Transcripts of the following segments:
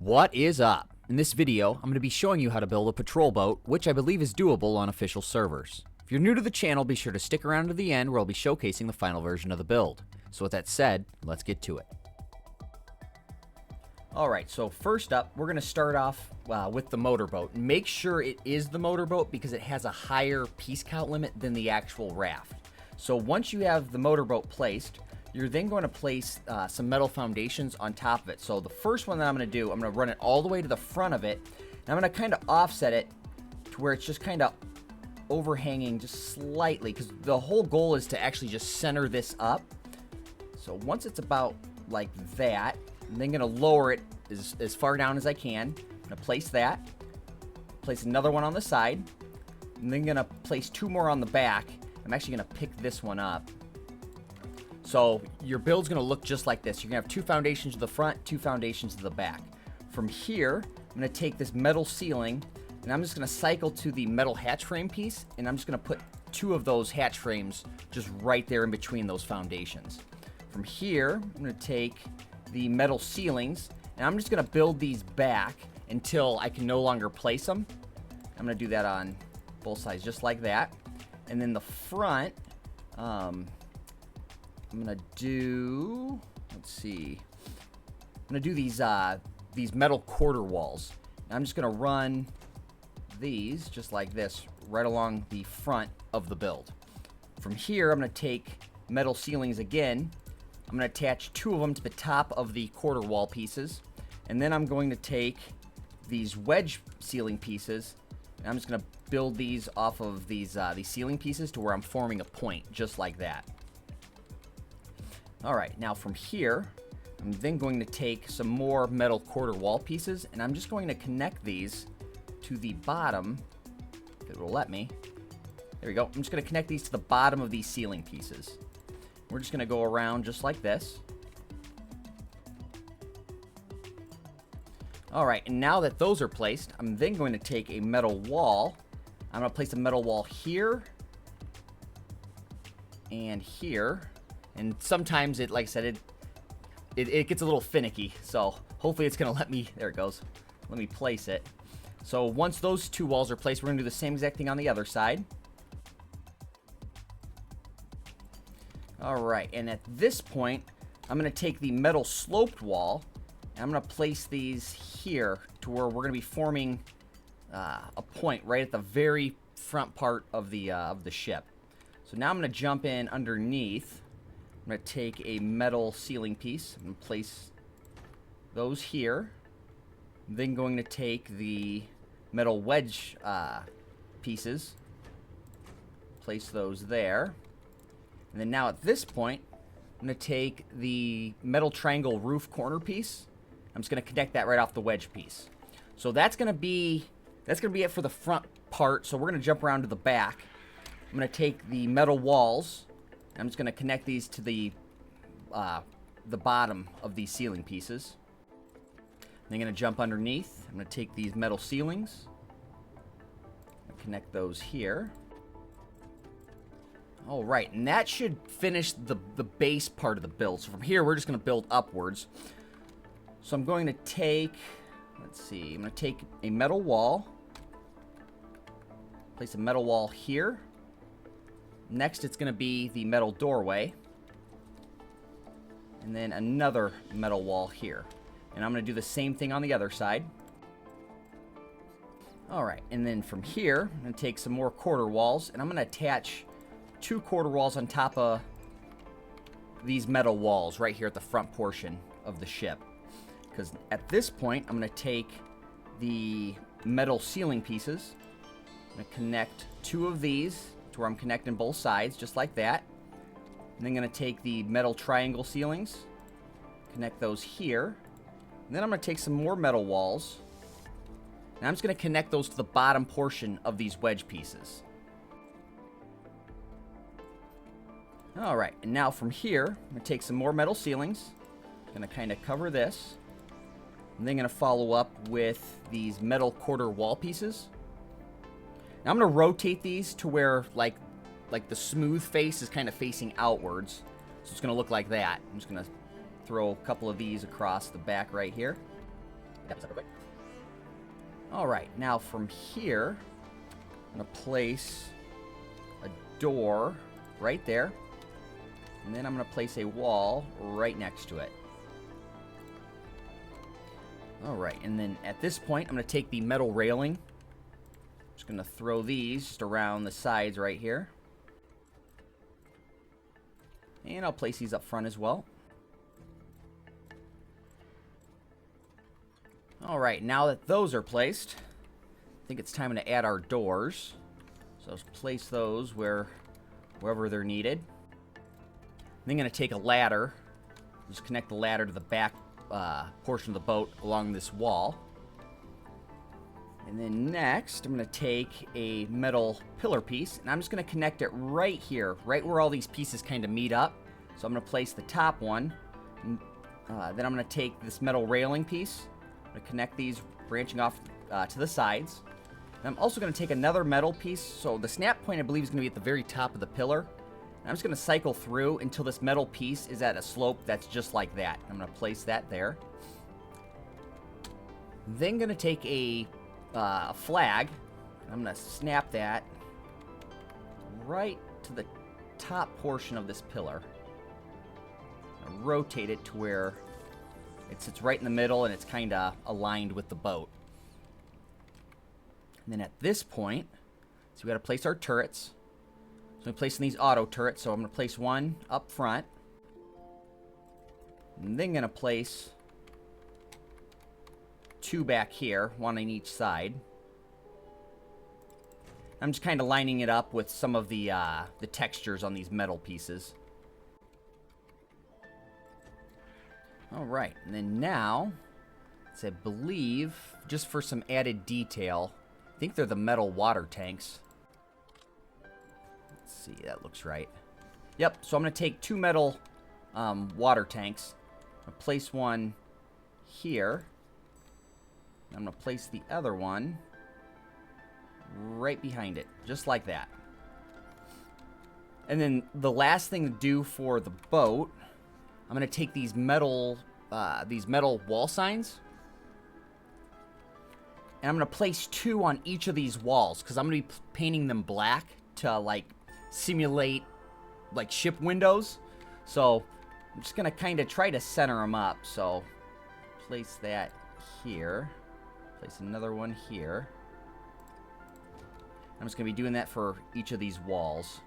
What is up? In this video, I'm going to be showing you how to build a patrol boat, which I believe is doable on official servers. If you're new to the channel, be sure to stick around to the end where I'll be showcasing the final version of the build. So with that said, let's get to it. Alright, so first up, we're going to start off with the motorboat. Make sure it is the motorboat because it has a higher piece count limit than the actual raft. So once you have the motorboat placed, you're then going to place some metal foundations on top of it. So the first one that I'm going to do, I'm going to run it all the way to the front of it. And I'm going to kind of offset it to where it's just kind of overhanging just slightly, because the whole goal is to actually just center this up. So once it's about like that, I'm then going to lower it as far down as I can. I'm going to place that, place another one on the side, and then going to place two more on the back. I'm actually going to pick this one up. So your build's going to look just like this. You're going to have two foundations to the front, two foundations to the back. From here, I'm going to take this metal ceiling, and I'm just going to cycle to the metal hatch frame piece, and I'm just going to put two of those hatch frames just right there in between those foundations. From here, I'm going to take the metal ceilings, and I'm just going to build these back until I can no longer place them. I'm going to do that on both sides just like that. And then the front, I'm going to do, let's see, I'm going to do these metal quarter walls. And I'm just going to run these just like this right along the front of the build. From here, I'm going to take metal ceilings again. I'm going to attach two of them to the top of the quarter wall pieces. And then I'm going to take these wedge ceiling pieces, and I'm just going to build these off of these ceiling pieces to where I'm forming a point just like that. Alright, now from here, I'm then going to take some more metal quarter wall pieces, and I'm just going to connect these to the bottom, if it will let me. There we go. I'm just going to connect these to the bottom of these ceiling pieces. We're just going to go around just like this. Alright, and now that those are placed, I'm then going to take a metal wall. I'm going to place a metal wall here and here. And sometimes it, like I said, it gets a little finicky. So hopefully it's going to let me, there it goes, let me place it. So once those two walls are placed, we're going to do the same exact thing on the other side. Alright, and at this point, I'm going to take the metal sloped wall, and I'm going to place these here to where we're going to be forming a point right at the very front part of the ship. So now I'm going to jump in underneath. I'm going to take a metal ceiling piece and place those here. I'm then going to take the metal wedge pieces, place those there. And then now at this point, I'm going to take the metal triangle roof corner piece. I'm just going to connect that right off the wedge piece. So that's going to be it for the front part. So we're going to jump around to the back. I'm going to take the metal walls. I'm just going to connect these to the bottom of these ceiling pieces. I'm going to jump underneath. I'm going to take these metal ceilings, connect those here. All right, and that should finish the base part of the build. So from here, we're just going to build upwards. So I'm going to take, let's see, I'm going to take a metal wall, place a metal wall here. Next, it's going to be the metal doorway. And then another metal wall here. And I'm going to do the same thing on the other side. Alright, and then from here, I'm going to take some more quarter walls. And I'm going to attach two quarter walls on top of these metal walls right here at the front portion of the ship. Because at this point, I'm going to take the metal ceiling pieces. I'm going to connect two of these where I'm connecting both sides, just like that. And then I'm going to take the metal triangle ceilings, connect those here. And then I'm going to take some more metal walls. And I'm just going to connect those to the bottom portion of these wedge pieces. Alright, and now from here, I'm going to take some more metal ceilings. I'm going to kind of cover this. And then I'm going to follow up with these metal quarter wall pieces. Now I'm going to rotate these to where like the smooth face is kind of facing outwards. So it's going to look like that. I'm just going to throw a couple of these across the back right here. Alright, now from here, I'm going to place a door right there. And then I'm going to place a wall right next to it. Alright, and then at this point, I'm going to take the metal railing. Just going to throw these just around the sides right here. And I'll place these up front as well. Alright, now that those are placed, I think it's time to add our doors. So let's place those wherever they're needed. Then I'm going to take a ladder, just connect the ladder to the back portion of the boat along this wall. And then next, I'm going to take a metal pillar piece, and I'm just going to connect it right here, right where all these pieces kind of meet up. So I'm going to place the top one. Then I'm going to take this metal railing piece. I'm going to connect these branching off to the sides. And I'm also going to take another metal piece. So the snap point, I believe, is going to be at the very top of the pillar. And I'm just going to cycle through until this metal piece is at a slope that's just like that. I'm going to place that there. Then going to take a flag. I'm going to snap that right to the top portion of this pillar. Rotate it to where it sits right in the middle and it's kind of aligned with the boat. And then at this point, so we got to place our turrets. So I'm placing these auto turrets. So I'm going to place one up front. And then going to place two back here, one on each side. I'm just kind of lining it up with some of the textures on these metal pieces. Alright, and then now, I believe, just for some added detail, I think they're the metal water tanks. Let's see, that looks right. Yep, so I'm going to take two metal water tanks. I'm going to place one here. I'm going to place the other one right behind it, just like that. And then the last thing to do for the boat, I'm going to take these metal wall signs, and I'm going to place two on each of these walls, because I'm going to be painting them black to, like, simulate, like, ship windows. So I'm just going to kind of try to center them up. So place that here. Place another one here. I'm just going to be doing that for each of these walls.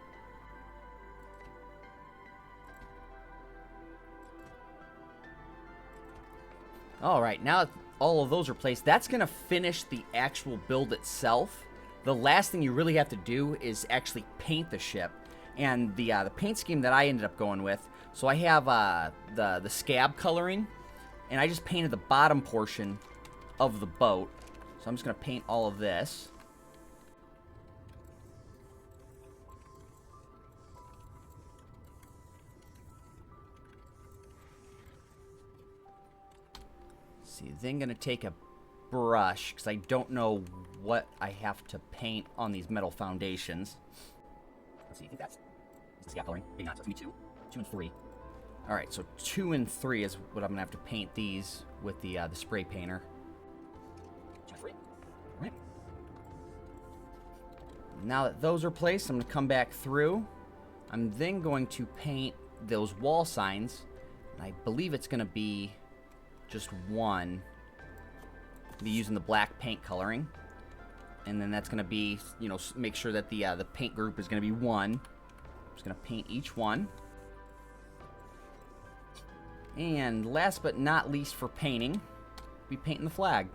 Alright, now all of those are placed, that's going to finish the actual build itself. The last thing you really have to do is actually paint the ship. And the paint scheme that I ended up going with, so I have the scab coloring, and I just painted the bottom portion of the boat. So I'm just going to paint all of this. Then going to take a brush, because I don't know what I have to paint on these metal foundations. Let's see, I think that's the scab coloring. Maybe not, so it's going to be 2 and 3. Alright, so 2 and 3 is what I'm going to have to paint these with the spray painter. 2 and 3. Alright. Now that those are placed, I'm going to come back through. I'm then going to paint those wall signs. And I believe it's going to be just one. Be using the black paint coloring, and then that's going to be, you know, make sure that the paint group is going to be one. I'm just going to paint each one. And last but not least for painting, be painting the flag.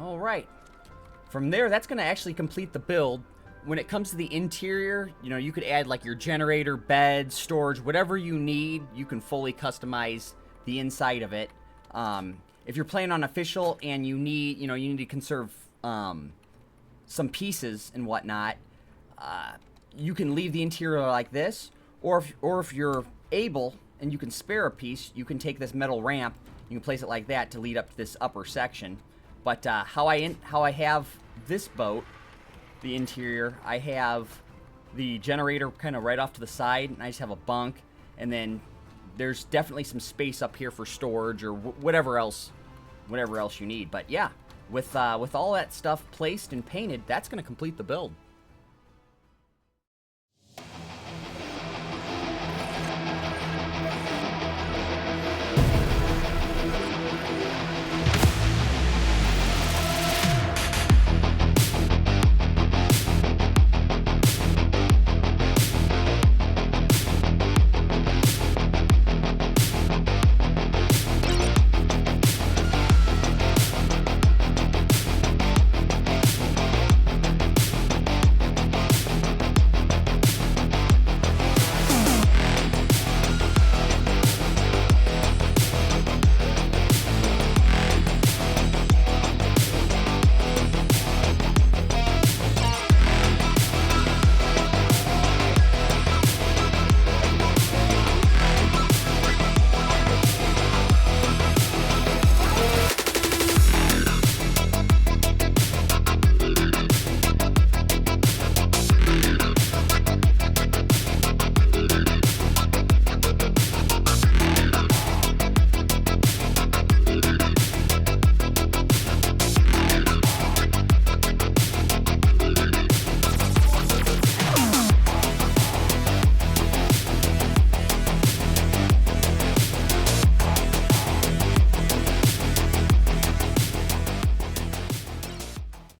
All right. From there, that's going to actually complete the build. When it comes to the interior, you know, you could add like your generator, bed, storage, whatever you need. You can fully customize the inside of it. If you're playing on official and you need, you need to conserve some pieces and whatnot, you can leave the interior like this. Or if you're able and you can spare a piece, you can take this metal ramp. You can place it like that to lead up to this upper section. But how I have this boat, the interior, I have the generator kind of right off to the side, and I just have a bunk, and then there's definitely some space up here for storage or whatever else you need. But yeah, with all that stuff placed and painted, that's going to complete the build.